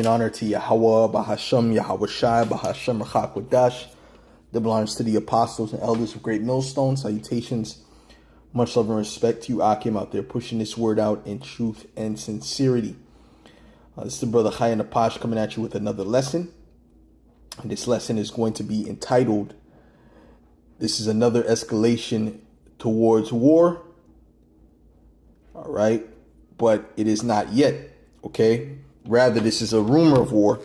In honor to Yahweh, Bahasham, Yahweh Shai, Bahasham, Rachakwadash, that belongs to the apostles and elders of Great Millstone. Salutations, much love and respect to you, Akim, out there pushing this word out in truth and sincerity. This is the brother Chai and Apash coming at you with another lesson. And this lesson is going to be entitled, "This is another escalation towards war." All right, but it is not yet, okay? Rather, this is a rumor of war,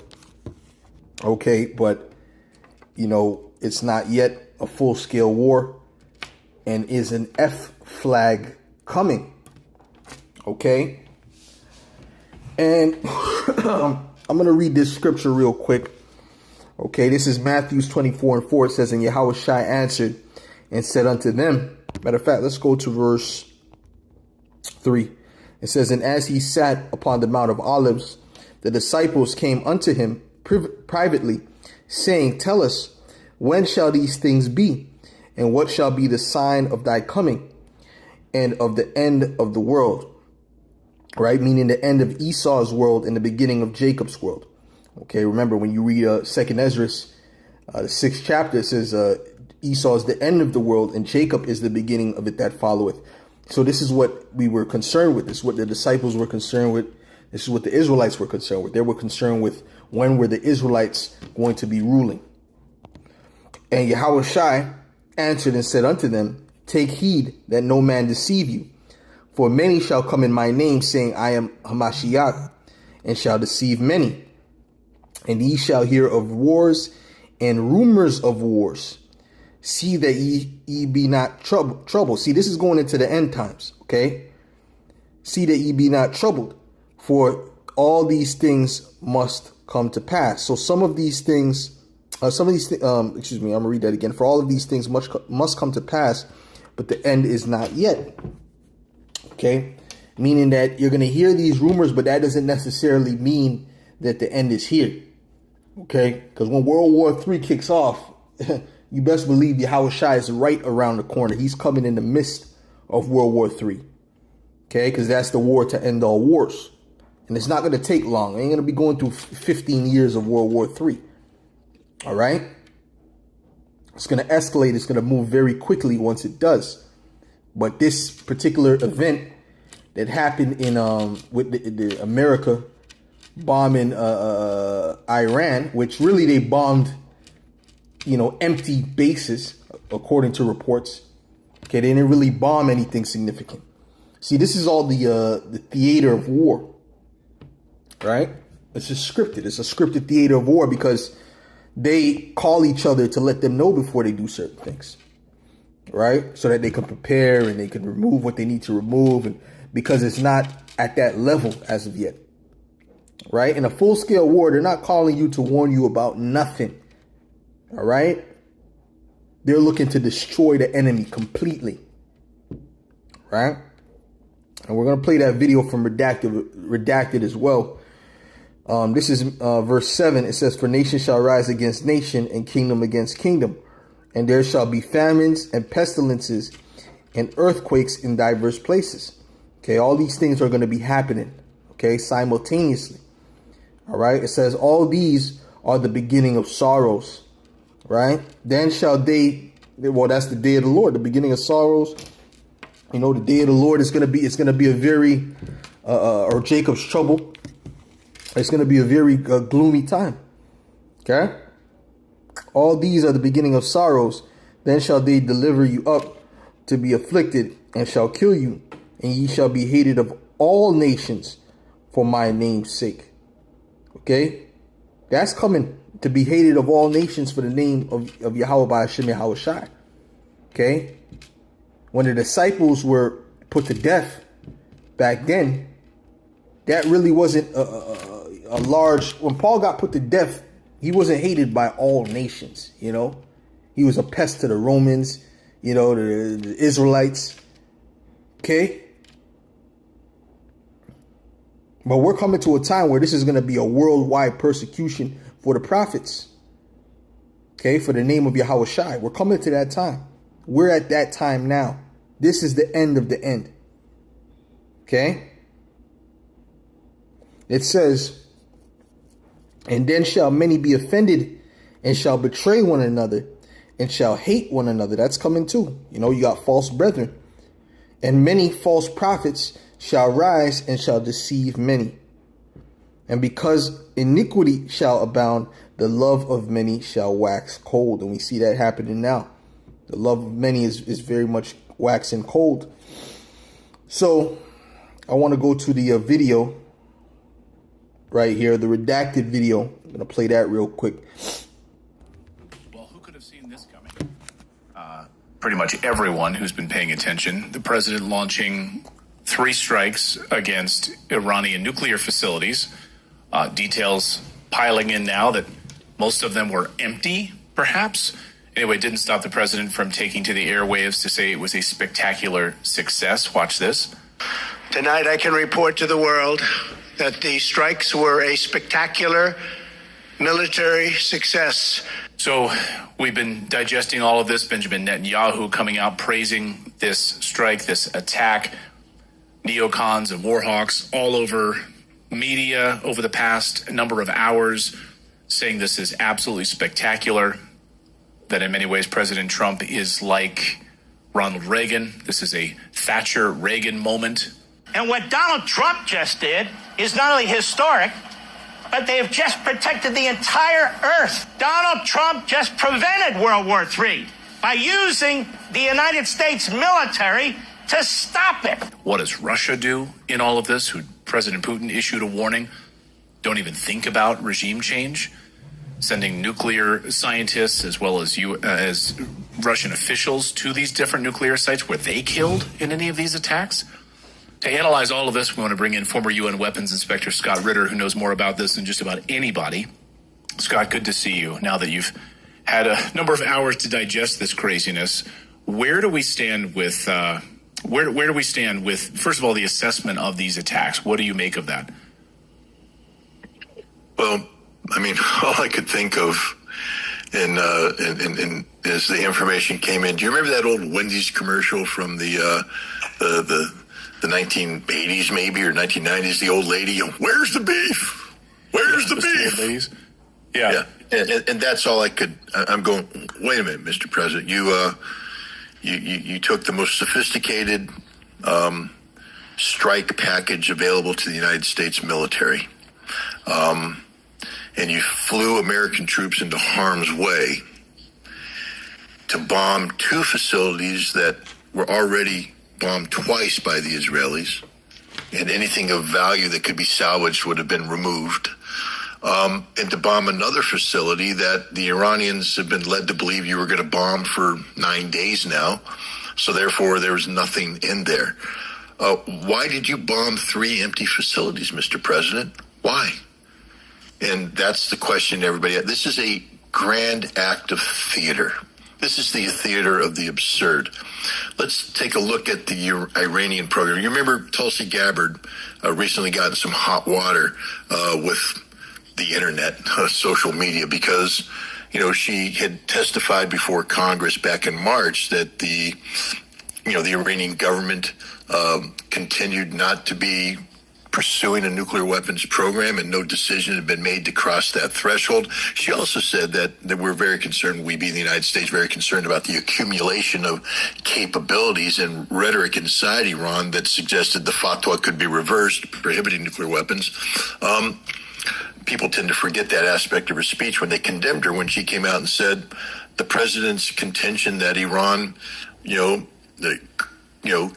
okay? But, it's not yet a full-scale war, and is an F flag coming, okay? And I'm going to read this scripture real quick, okay? This is Matthew 24:4. It says, "And Yahweh Shai answered and said unto them," matter of fact, let's go to verse 3. It says, "And as he sat upon the Mount of Olives, the disciples came unto him privately, saying, Tell us, when shall these things be? And what shall be the sign of thy coming and of the end of the world?" Right? Meaning the end of Esau's world and the beginning of Jacob's world. Okay, remember when you read 2nd Ezra, the 6th chapter, it says Esau is the end of the world and Jacob is the beginning of it that followeth. So this is what we were concerned with. This is what the disciples were concerned with. This is what the Israelites were concerned with. They were concerned with when were the Israelites going to be ruling. "And Yahweh Shai answered and said unto them, Take heed that no man deceive you. For many shall come in my name, saying, I am Hamashiach, and shall deceive many. And ye shall hear of wars and rumors of wars. See that ye be not troubled." See, this is going into the end times, okay? "See that ye be not troubled, for all these things must come to pass." So I'm going to read that again. "For all of these things must come to pass, but the end is not yet." Okay? Meaning that you're going to hear these rumors, but that doesn't necessarily mean that the end is here. Okay? Because when World War III kicks off, you best believe Yahweh Shai is right around the corner. He's coming in the midst of World War III. Okay? Because that's the war to end all wars. And it's not going to take long. It ain't going to be going through 15 years of World War III. All right? It's going to escalate. It's going to move very quickly once it does. But this particular event that happened in with the America bombing Iran, which really they bombed, empty bases, according to reports. Okay, they didn't really bomb anything significant. See, this is all the theater of war. Right? It's just scripted. It's a scripted theater of war because they call each other to let them know before they do certain things. Right? So that they can prepare and they can remove what they need to remove. And because it's not at that level as of yet. Right? In a full-scale war, they're not calling you to warn you about nothing. All right? They're looking to destroy the enemy completely. Right? And we're going to play that video from Redacted as well. This is verse 7. It says, "For nation shall rise against nation and kingdom against kingdom. And there shall be famines and pestilences and earthquakes in diverse places." Okay, all these things are going to be happening, okay, simultaneously. All right, it says, "All these are the beginning of sorrows." Right? "Then shall that's the day of the Lord, the beginning of sorrows. The day of the Lord is going to be, a very, or Jacob's trouble. It's going to be a very gloomy time. Okay? "All these are the beginning of sorrows. Then shall they deliver you up to be afflicted and shall kill you. And ye shall be hated of all nations for my name's sake." Okay? That's coming, to be hated of all nations for the name of Yahweh by Hashem Yahweh Shai. Okay? When the disciples were put to death back then, that really wasn't a large... When Paul got put to death, he wasn't hated by all nations, He was a pest to the Romans, the Israelites. Okay? But we're coming to a time where this is going to be a worldwide persecution for the prophets. Okay? For the name of Yahweh Shai. We're coming to that time. We're at that time now. This is the end of the end. Okay? It says, And then shall many be offended and shall betray one another and shall hate one another. That's coming too. You know, you got false brethren. And many false prophets shall rise and shall deceive many. And because iniquity shall abound, the love of many shall wax cold. And we see that happening now. The love of many is very much waxing cold. So I want to go to the video right here, the redacted video. I'm going to play that real quick. Well, who could have seen this coming? Pretty much everyone who's been paying attention. The president launching 3 strikes against Iranian nuclear facilities. Details piling in now that most of them were empty, perhaps. Anyway, it didn't stop the president from taking to the airwaves to say it was a spectacular success. Watch this. Tonight I can report to the world that the strikes were a spectacular military success. So we've been digesting all of this. Benjamin Netanyahu coming out praising this strike, this attack. Neocons and warhawks all over media over the past number of hours saying this is absolutely spectacular, that in many ways President Trump is like Ronald Reagan. This is a Thatcher-Reagan moment. And what Donald Trump just did is not only historic, but they have just protected the entire earth. Donald Trump just prevented World War III by using the United States military to stop it. What does Russia do in all of this? Who President Putin issued a warning, don't even think about regime change, sending nuclear scientists as well as Russian officials to these different nuclear sites. Were they killed in any of these attacks? To analyze all of this, we want to bring in former UN Weapons Inspector Scott Ritter, who knows more about this than just about anybody. Scott, good to see you. Now that you've had a number of hours to digest this craziness, where do we stand with where do we stand with, first of all, the assessment of these attacks? What do you make of that? Well, I mean, all I could think of, and as the information came in, do you remember that old Wendy's commercial from the 1980s, maybe, or 1990s? The old lady, "Where's the beef? Where's the beef?" Ladies? Yeah. And that's all I could. I'm going, wait a minute, Mr. President. You took the most sophisticated strike package available to the United States military, and you flew American troops into harm's way to bomb 2 facilities that were already bombed twice by the Israelis, and anything of value that could be salvaged would have been removed. And to bomb another facility that the Iranians have been led to believe you were going to bomb for 9 days now. So therefore, there was nothing in there. Why did you bomb 3 empty facilities, Mr. President? Why? And that's the question, everybody. This is a grand act of theater. This is the theater of the absurd. Let's take a look at the Iranian program. You remember Tulsi Gabbard recently got in some hot water with the internet, social media, because, you know, she had testified before Congress back in March that the Iranian government continued not to be pursuing a nuclear weapons program, and no decision had been made to cross that threshold. She also said that we're very concerned, we being the United States, very concerned about the accumulation of capabilities and rhetoric inside Iran that suggested the fatwa could be reversed, prohibiting nuclear weapons. People tend to forget that aspect of her speech when they condemned her, when she came out and said the president's contention that Iran,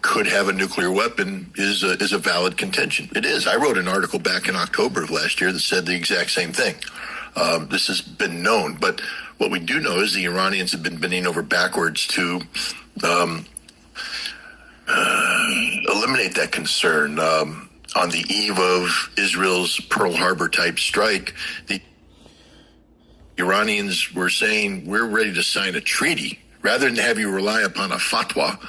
could have a nuclear weapon is a valid contention. It is. I wrote an article back in October of last year that said the exact same thing. This has been known, but what we do know is the Iranians have been bending over backwards to eliminate that concern. On the eve of Israel's Pearl Harbor type strike, the Iranians were saying, we're ready to sign a treaty rather than have you rely upon a fatwa,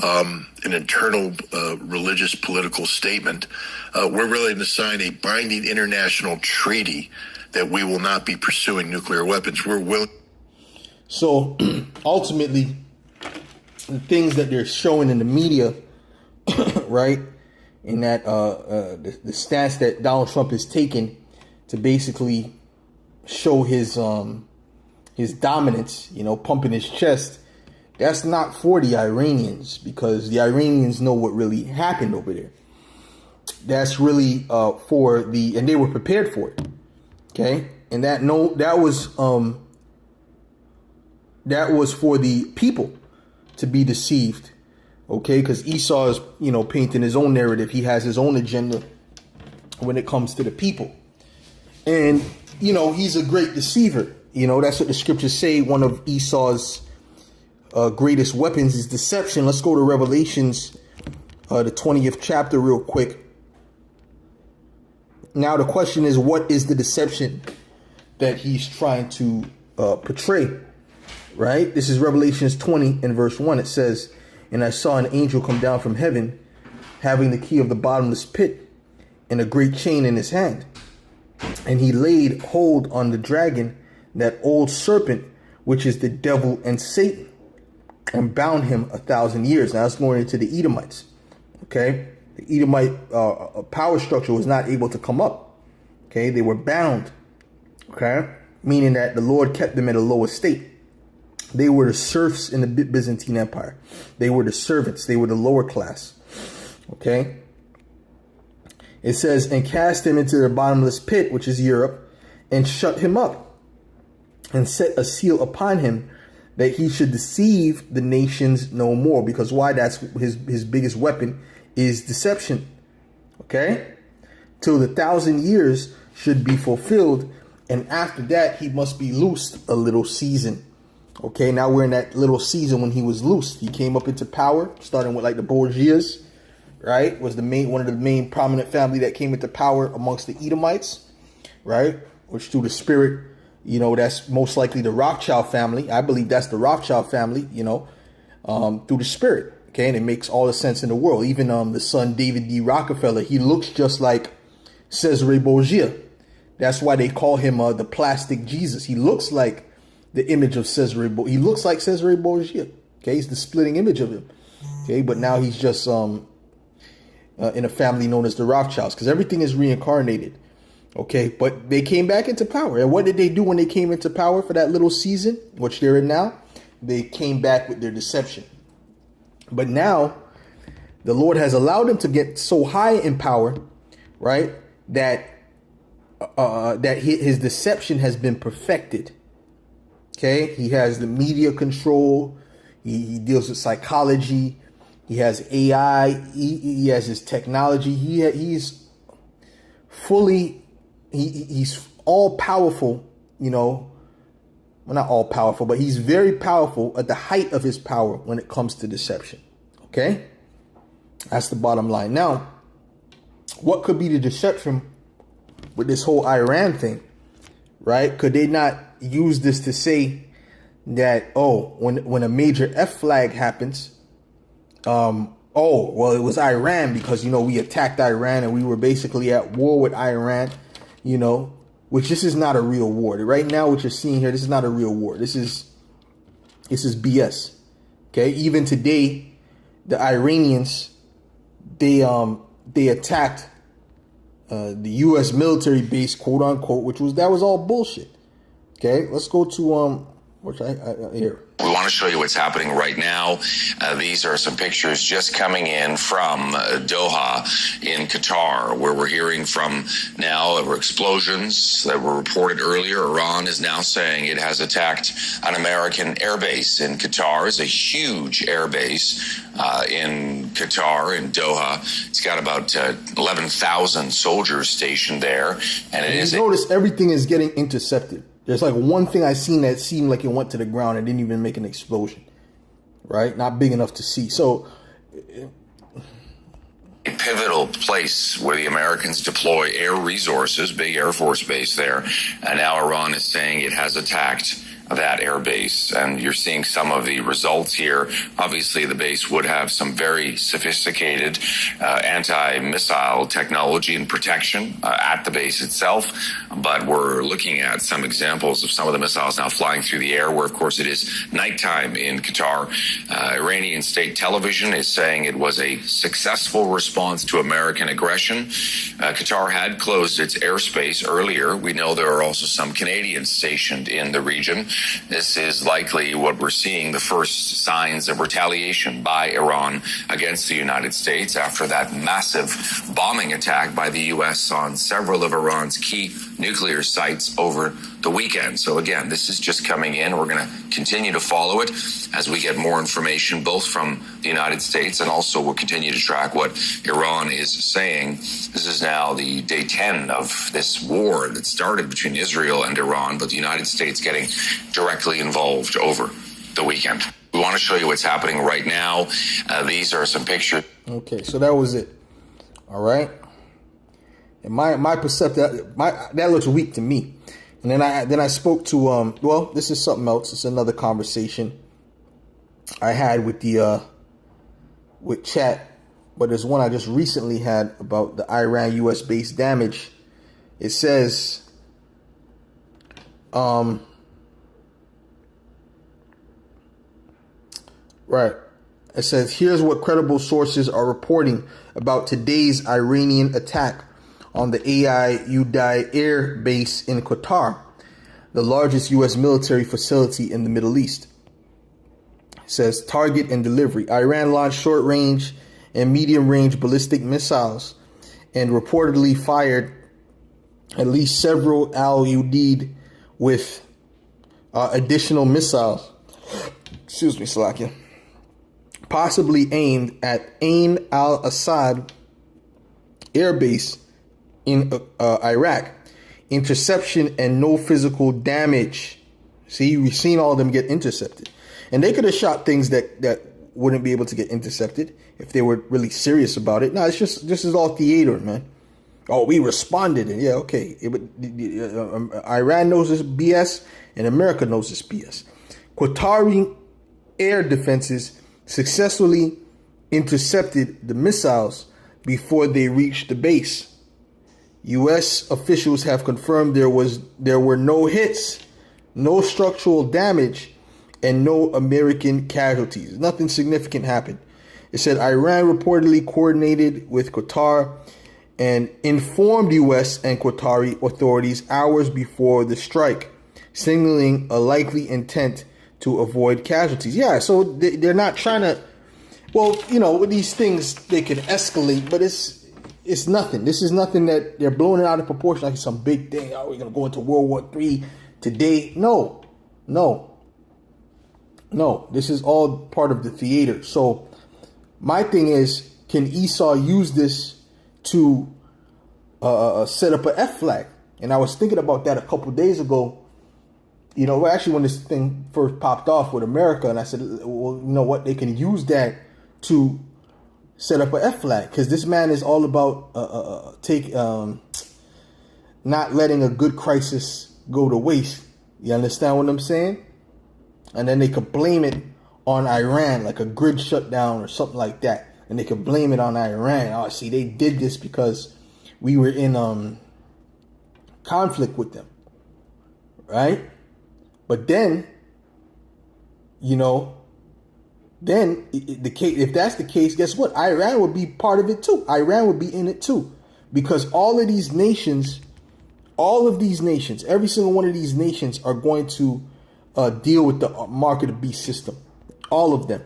an internal religious political statement. We're ready to sign a binding international treaty that we will not be pursuing nuclear weapons. We're willing. So ultimately, the things that they're showing in the media, right? In that the stance that Donald Trump has taken to basically show his dominance, pumping his chest, that's not for the Iranians, because the Iranians know what really happened over there. That's really and they were prepared for it. Okay, and that was for the people to be deceived. Okay, because Esau is painting his own narrative. He has his own agenda when it comes to the people, and he's a great deceiver. That's what the scriptures say. One of Esau's greatest weapons is deception. Let's go to Revelations, the 20th chapter real quick. Now the question is, what is the deception that he's trying to portray? Right? This is Revelations 20 and verse 1. It says, "And I saw an angel come down from heaven, having the key of the bottomless pit and a great chain in his hand. And he laid hold on the dragon, that old serpent, which is the devil and Satan, and bound him 1,000 years." Now that's going into the Edomites. Okay, the Edomite power structure was not able to come up. Okay, they were bound. Okay, meaning that the Lord kept them in a lower state. They were the serfs in the Byzantine Empire. They were the servants. They were the lower class. Okay. It says, "And cast him into the bottomless pit," which is Europe, "and shut him up, and set a seal upon him, that he should deceive the nations no more." Because why? That's his biggest weapon, is deception. Okay? "Till the 1,000 years should be fulfilled, and after that he must be loosed a little season." Okay, now we're in that little season when he was loosed. He came up into power, starting with like the Borgias, right? Was one of the main prominent family that came into power amongst the Edomites, right? Which through the spirit, that's most likely the Rothschild family. I believe that's the Rothschild family, through the spirit. Okay, and it makes all the sense in the world. Even the son David D. Rockefeller, he looks just like Cesare Borgia. That's why they call him the plastic Jesus. He looks like the image of Cesare Borgia. He looks like Cesare Borgia. Okay, he's the splitting image of him. Okay, but now he's just in a family known as the Rothschilds, because everything is reincarnated. Okay, but they came back into power. And what did they do when they came into power for that little season, which they're in now? They came back with their deception. But now the Lord has allowed them to get so high in power, right, that his deception has been perfected. Okay, he has the media control. He deals with psychology. He has AI. He has his technology. He's fully, he's all powerful, well, not all powerful, but he's very powerful at the height of his power when it comes to deception. Okay, that's the bottom line. Now, what could be the deception with this whole Iran thing, right? Could they not use this to say that, when a major F flag happens, it was Iran because, we attacked Iran and we were basically at war with Iran, which this is not a real war. Right now, what you're seeing here, this is not a real war. This is BS. Okay. Even today, the Iranians, they attacked the U.S. military base, quote unquote, that was all bullshit. Okay, let's go to here. We want to show you what's happening right now. These are some pictures just coming in from Doha in Qatar, where we're hearing from now explosions that were reported earlier. Iran is now saying it has attacked an American airbase in Qatar. It's a huge airbase in Qatar, in Doha. It's got about 11,000 soldiers stationed there. And notice everything is getting intercepted. There's like one thing I seen that seemed like it went to the ground and didn't even make an explosion, right? Not big enough to see. So, a pivotal place where the Americans deploy air resources, big Air Force base there. And now Iran is saying it has attacked that air base. And you're seeing some of the results here. Obviously, the base would have some very sophisticated anti-missile technology and protection at the base itself. But we're looking at some examples of some of the missiles now flying through the air, where, of course, it is nighttime in Qatar. Iranian state television is saying it was a successful response to American aggression. Qatar had closed its airspace earlier. We know there are also some Canadians stationed in the region. This is likely what we're seeing, the first signs of retaliation by Iran against the United States after that massive bombing attack by the U.S. on several of Iran's key nuclear sites over the weekend. So again, this is just coming in. We're going to continue to follow it as we get more information, both from the United States, and also we'll continue to track what Iran is saying. This is now the day 10 of this war that started between Israel and Iran, but the United States getting directly involved over the weekend. We want to show you what's happening right now. These are some pictures. Okay, so that was it. All right. And my perception, that looks weak to me. And then I spoke to well, this is something else. It's another conversation I had with the with chat, but there's one I just recently had about the Iran U.S. base damage. It says right. It says, here's what credible sources are reporting about today's Iranian attack on the AI Uday Air Base in Qatar, the largest U.S. military facility in the Middle East. It says, target and delivery. Iran launched short-range and medium-range ballistic missiles and reportedly fired at least several Al-Udeid with additional missiles. Excuse me, Salakia. Possibly aimed at Ain al-Assad air base in Iraq. Interception and no physical damage. See, we've seen all of them get intercepted. And they could have shot things that wouldn't be able to get intercepted if they were really serious about it. No, it's just, this is all theater, man. Oh, we responded. And yeah, okay. Iran knows this BS and America knows this BS. Qatari air defenses successfully intercepted the missiles before they reached the base. U.S. officials have confirmed there were no hits, no structural damage, and no American casualties. Nothing significant happened. It said Iran reportedly coordinated with Qatar and informed U.S. and Qatari authorities hours before the strike, signaling a likely intent to avoid casualties. Yeah, so they're not trying to, well, you know, with these things, they can escalate, but it's nothing. This is nothing that they're blowing it out of proportion like it's some big thing. Oh, we're going to go into World War III today. No. This is all part of the theater. So my thing is, can Esau use this to set up an F flag? And I was thinking about that a couple days ago. You know, actually, when this thing first popped off with America, and I said, well, you know what? They can use that to set up an F flag, because this man is all about not letting a good crisis go to waste. You understand what I'm saying? And then they could blame it on Iran, like a grid shutdown or something like that. And they could blame it on Iran. Oh, see, they did this because we were in conflict with them, right? But then, you know, then the case, if that's the case, guess what? Iran would be part of it too. Iran would be in it too, because all of these nations, every single one of these nations are going to deal with the mark of the beast system. All of them.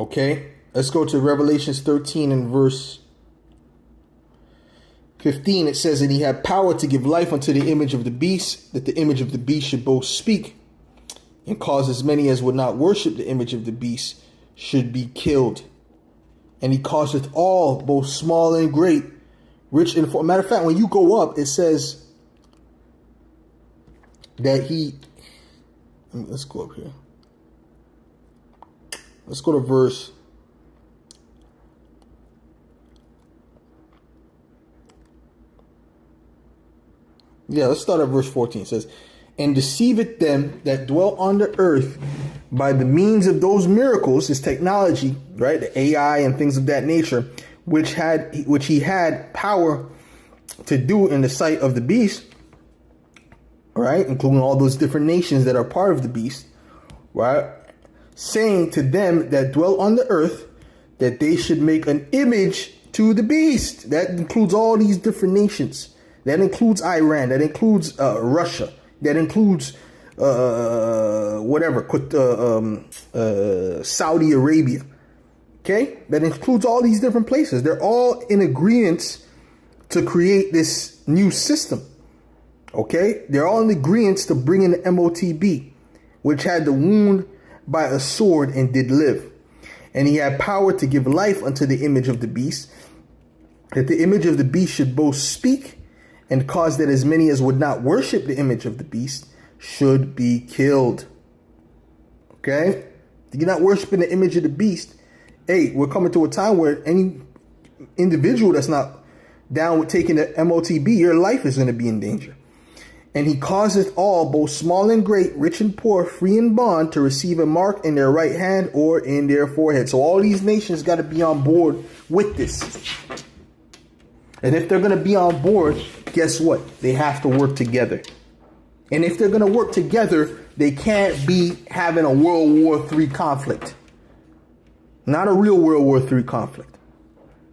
Okay, let's go to Revelations 13 and verse 15. It says, and he had power to give life unto the image of the beast, that the image of the beast should both speak, and cause as many as would not worship the image of the beast should be killed. And he causeth all, both small and great, rich and poor. Matter of fact, when you go up, it says that he, let's go up here. Let's go to verse Yeah, let's start at verse 14. It says, and deceiveth them that dwell on the earth by the means of those miracles, his technology, right, the AI and things of that nature, which he had power to do in the sight of the beast, right, including all those different nations that are part of the beast, right, saying to them that dwell on the earth that they should make an image to the beast. That includes all these different nations. That includes Iran. That includes Russia. That includes Saudi Arabia. Okay? That includes all these different places. They're all in agreement to create this new system. Okay? They're all in agreement to bring in the MOTB, which had the wound by a sword and did live. And he had power to give life unto the image of the beast, that the image of the beast should both speak and cause that as many as would not worship the image of the beast should be killed. Okay? If you're not worshiping the image of the beast, hey, we're coming to a time where any individual that's not down with taking the MOTB, your life is going to be in danger. And he causeth all, both small and great, rich and poor, free and bond, to receive a mark in their right hand or in their forehead. So all these nations got to be on board with this. And if they're going to be on board, guess what? They have to work together. And if they're going to work together, they can't be having a World War III conflict. Not a real World War III conflict.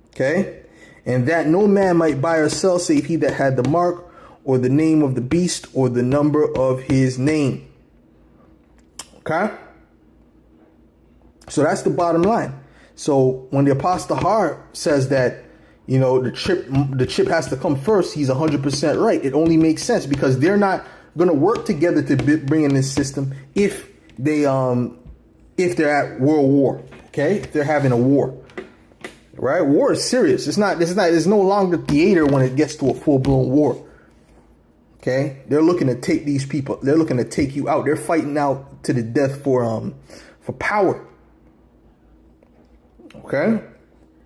Okay? And that no man might buy or sell save he that had the mark, or the name of the beast, or the number of his name. Okay? So that's the bottom line. So when the Apostle Har says that, you know, the chip has to come first, he's 100% right. It only makes sense because they're not going to work together to bring in this system if they're at world war. Okay? If they're having a war. Right? War is serious. It's no longer theater when it gets to a full-blown war. Okay, they're looking to take these people. They're looking to take you out. They're fighting out to the death for power. Okay,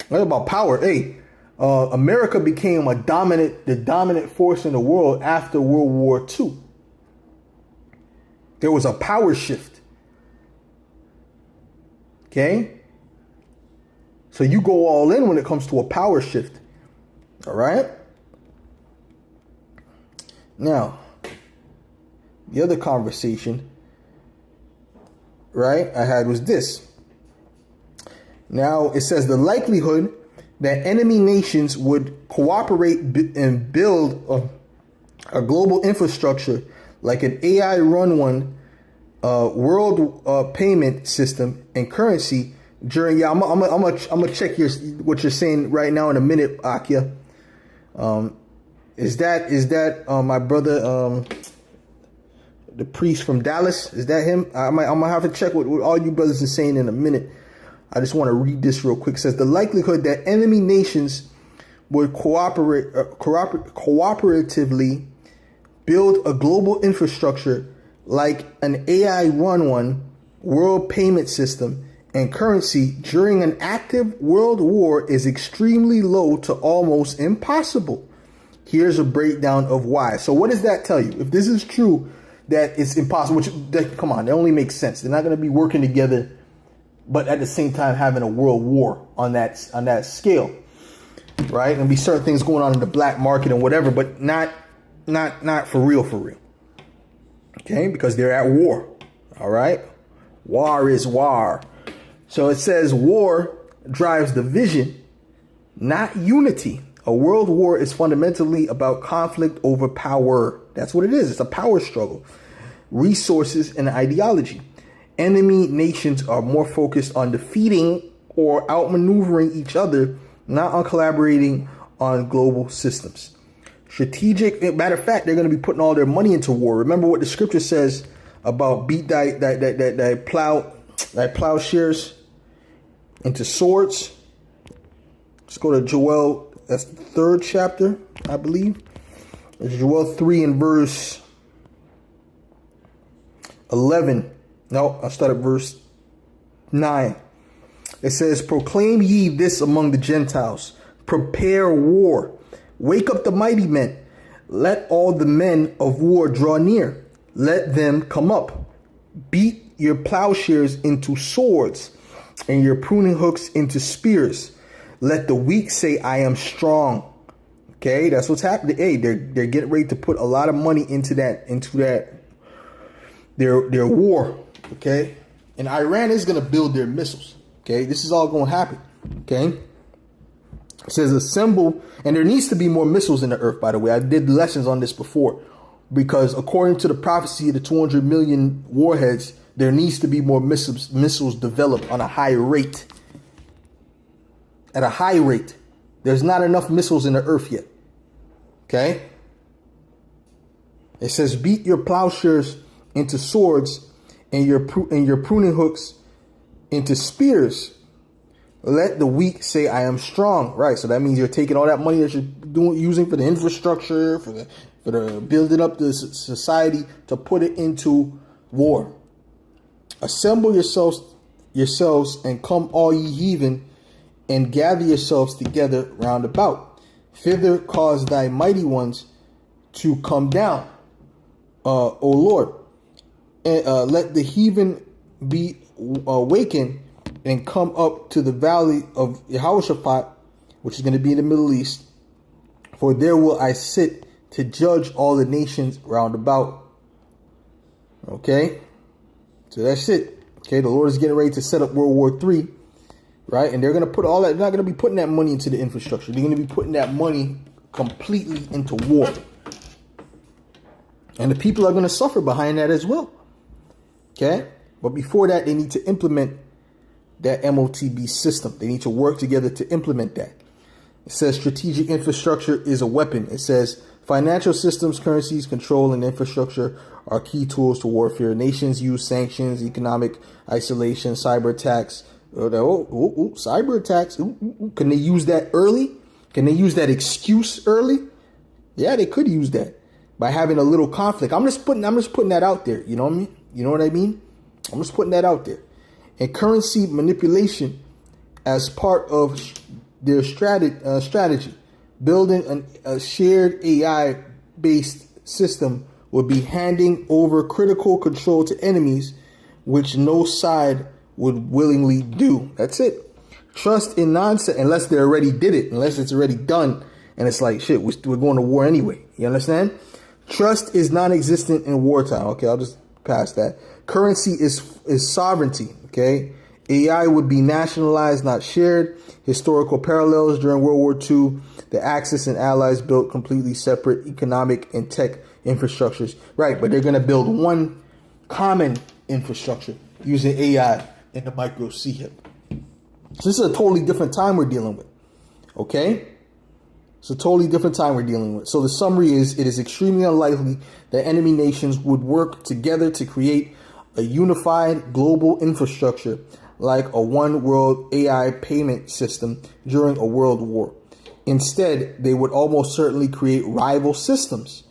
what about power? Hey, America became the dominant force in the world after World War II. There was a power shift. Okay, so you go all in when it comes to a power shift. All right. Now, the other conversation, right, I had was this. Now, it says the likelihood that enemy nations would cooperate and build a global infrastructure like an AI run one world payment system and currency during, I'm gonna check what you're saying right now in a minute, Akia. Is that my brother, the priest from Dallas? Is that him? I'm gonna have to check what all you brothers are saying in a minute. I just want to read this real quick. It says the likelihood that enemy nations would cooperatively build a global infrastructure like an AI run one world payment system and currency during an active world war is extremely low to almost impossible. Here's a breakdown of why. So what does that tell you? If this is true, that it's impossible, come on, it only makes sense. They're not going to be working together, but at the same time having a world war on that scale, right? And be certain things going on in the black market and whatever, but not for real. Okay, because they're at war. All right, war is war. So it says war drives division, not unity. A world war is fundamentally about conflict over power. That's what it is. It's a power struggle, resources, and ideology. Enemy nations are more focused on defeating or outmaneuvering each other, not on collaborating on global systems. Strategic, matter of fact, they're going to be putting all their money into war. Remember what the scripture says about beat thy plowshares into swords. Let's go to Joel. That's the 3rd chapter, I believe. It's Joel 3 and verse 11. No, I'll start at verse 9. It says, proclaim ye this among the Gentiles. Prepare war. Wake up the mighty men. Let all the men of war draw near. Let them come up. Beat your plowshares into swords and your pruning hooks into spears. Let the weak say, I am strong. Okay, that's what's happening. Hey, they're getting ready to put a lot of money into their war. Okay, and Iran is going to build their missiles. Okay, this is all going to happen. Okay, it says assemble, and there needs to be more missiles in the earth. By the way, I did lessons on this before, because according to the prophecy of the 200 million warheads, there needs to be more missiles developed on a high rate. At a high rate. There's not enough missiles in the earth yet. Okay? It says, beat your plowshares into swords and your pruning hooks into spears. Let the weak say, I am strong. Right, so that means you're taking all that money that you're using for the infrastructure, for the building up the society, to put it into war. Assemble yourselves and come all ye heathen, and gather yourselves together round about. Thither cause thy mighty ones to come down, O Lord. And let the heathen be awakened and come up to the valley of Yehoshaphat, which is going to be in the Middle East. For there will I sit to judge all the nations round about. Okay? So that's it. Okay, the Lord is getting ready to set up World War III. Right? And they're going to put all that, they're not going to be putting that money into the infrastructure. They're going to be putting that money completely into war. And the people are going to suffer behind that as well. Okay? But before that, they need to implement that MOTB system. They need to work together to implement that. It says strategic infrastructure is a weapon. It says financial systems, currencies, control, and infrastructure are key tools to warfare. Nations use sanctions, economic isolation, cyber attacks. Cyber attacks. Can they use that early? Can they use that excuse early? Yeah, they could use that by having a little conflict. I'm just putting that out there. You know what I mean? You know what I mean? I'm just putting that out there. And currency manipulation as part of their strategy. Building a shared AI-based system would be handing over critical control to enemies, which no side would willingly do. That's it. Trust in nonsense, unless they already did it, unless it's already done, and it's like, shit, we're going to war anyway. You understand? Trust is non-existent in wartime. Okay, I'll just pass that. Currency is sovereignty. Okay, AI would be nationalized, not shared. Historical parallels during World War II, the Axis and Allies built completely separate economic and tech infrastructures. Right, but they're going to build one common infrastructure using AI and the micro chip. So this is a totally different time we're dealing with. Okay? It's a totally different time we're dealing with. So the summary is, it is extremely unlikely that enemy nations would work together to create a unified global infrastructure like a one world AI payment system during a world war. Instead, they would almost certainly create rival systems,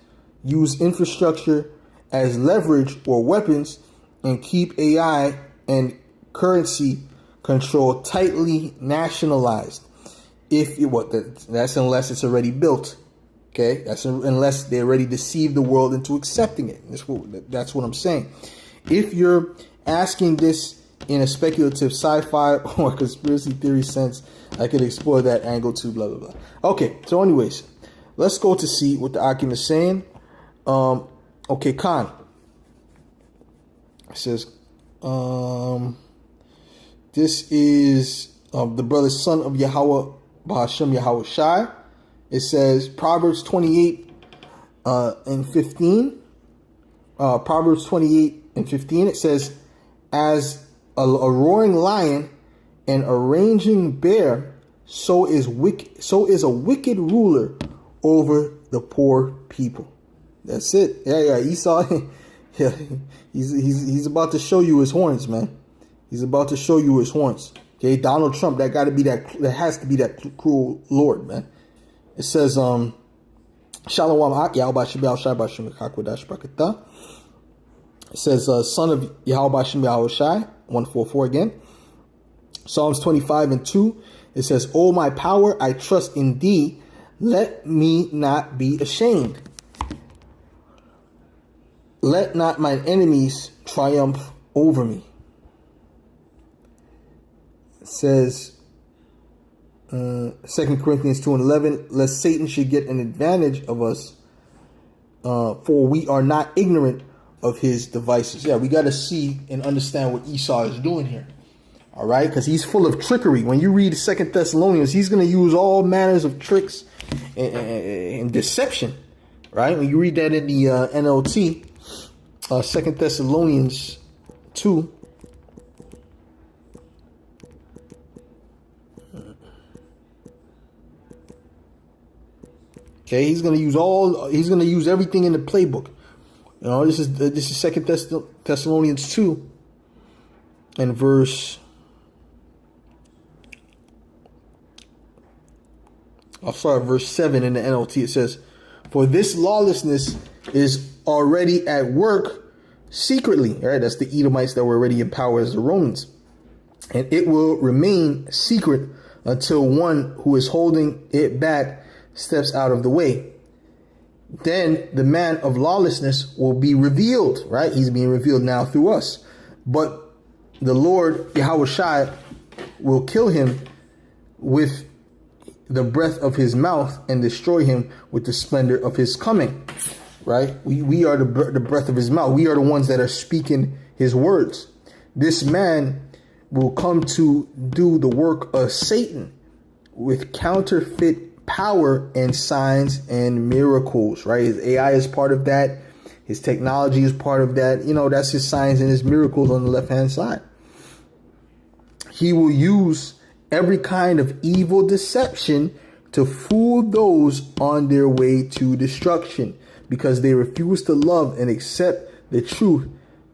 use infrastructure as leverage or weapons, and keep AI and currency control tightly nationalized. That's unless it's already built. Okay, that's unless they already deceived the world into accepting it. That's what I'm saying. If you're asking this in a speculative sci-fi or conspiracy theory sense, I could explore that angle too, blah, blah, blah. Okay, so anyways, let's go to see what the argument is saying. Okay, Khan. It says, this is the brother's son of Yahweh, Bahashem Yahweh Shai. It says Proverbs 28 and 15. Proverbs 28 and 15. It says, as a roaring lion and a raging bear, so is a wicked ruler over the poor people. That's it. Yeah. Esau. Yeah, he's about to show you his horns, man. He's about to show you his horns. Okay, Donald Trump. That has to be that cruel Lord, man. It says, Shalom It says, son of Yahweh Shem Yahweh Shai, 144 again. Psalms 25 and 2. It says, O my power, I trust in thee. Let me not be ashamed. let not mine enemies triumph over me. It says, 2 Corinthians 2:11, lest Satan should get an advantage of us, for we are not ignorant of his devices. Yeah, we got to see and understand what Esau is doing here. All right, because he's full of trickery. When you read 2 Thessalonians, he's going to use all manners of tricks and deception. Right? When you read that in the NLT, 2 Thessalonians 2. Okay, he's going to use everything in the playbook. You know, this is 2 Thessalonians 2 and verse, I'll start at verse 7 in the NLT. It says, for this lawlessness is already at work secretly. Right? That's the Edomites that were already in power as the Romans. And it will remain secret until one who is holding it back steps out of the way. Then the man of lawlessness will be revealed. Right? He's being revealed now through us. But the Lord, Yahushua, will kill him with the breath of his mouth and destroy him with the splendor of his coming. Right? We are the breath of his mouth. We are the ones that are speaking his words. This man will come to do the work of Satan with counterfeit power and signs and miracles. Right? His AI is part of that. His technology is part of that. You know, that's his signs and his miracles on the left-hand side. He will use every kind of evil deception to fool those on their way to destruction, because they refuse to love and accept the truth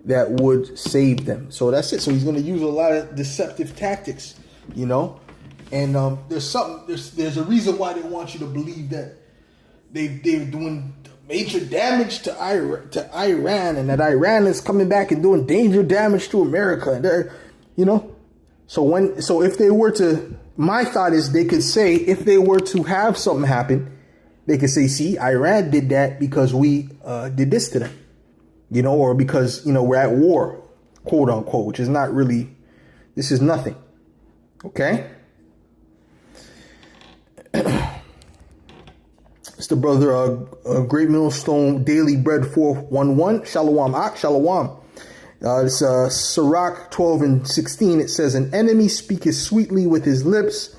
that would save them. So that's it. So he's going to use a lot of deceptive tactics, you know. And there's a reason why they want you to believe that they're doing major damage to Iran, and that Iran is coming back and doing danger damage to America. And they're, you know. So if they were to, my thought is they could say, if they were to have something happen, they could say, see, Iran did that because we did this to them, you know, or because, you know, we're at war, quote unquote, which is not really, this is nothing. Okay. It's the brother, Great Millstone Daily Bread 411. Shalom, shalom. It's Sirach 12:16. It says, an enemy speaketh sweetly with his lips,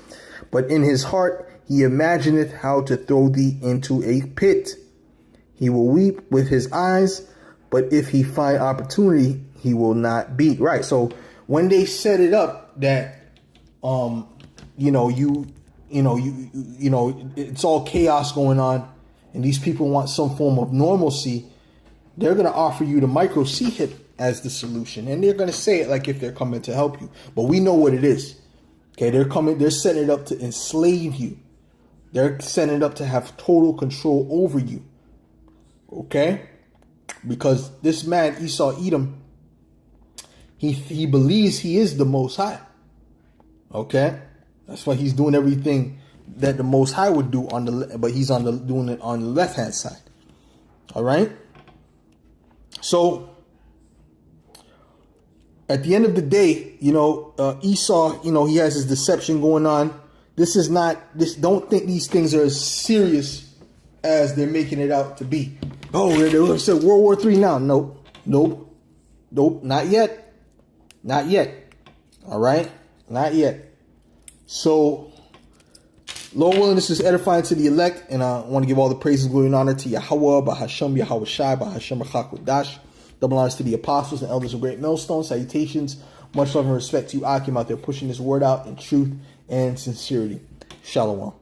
but in his heart he imagineth how to throw thee into a pit. He will weep with his eyes, but if he find opportunity, he will not beat. Right. So when they set it up that, it's all chaos going on, and these people want some form of normalcy, they're going to offer you the micro C-hip as the solution. And they're going to say it like if they're coming to help you. But we know what it is. Okay, they're setting it up to enslave you. They're setting it up to have total control over you. Okay? Because this man, Esau Edom, he believes he is the Most High. Okay? That's why he's doing everything that the Most High would do but he's doing it on the left-hand side. All right? So at the end of the day, Esau, he has his deception going on. Don't think these things are as serious as they're making it out to be. Oh, they said World War III now. Nope, not yet. All right, not yet. So, Lord willing, this is edifying to the elect, and I want to give all the praises, glory, and honor to Yahweh, Bahasham, Yahweh Shai, Bahasham, Chakodash. Double honors to the apostles and elders of Great Millstone. Salutations. Much love and respect to you, Akim, out there pushing this word out in truth and sincerity. Shalom.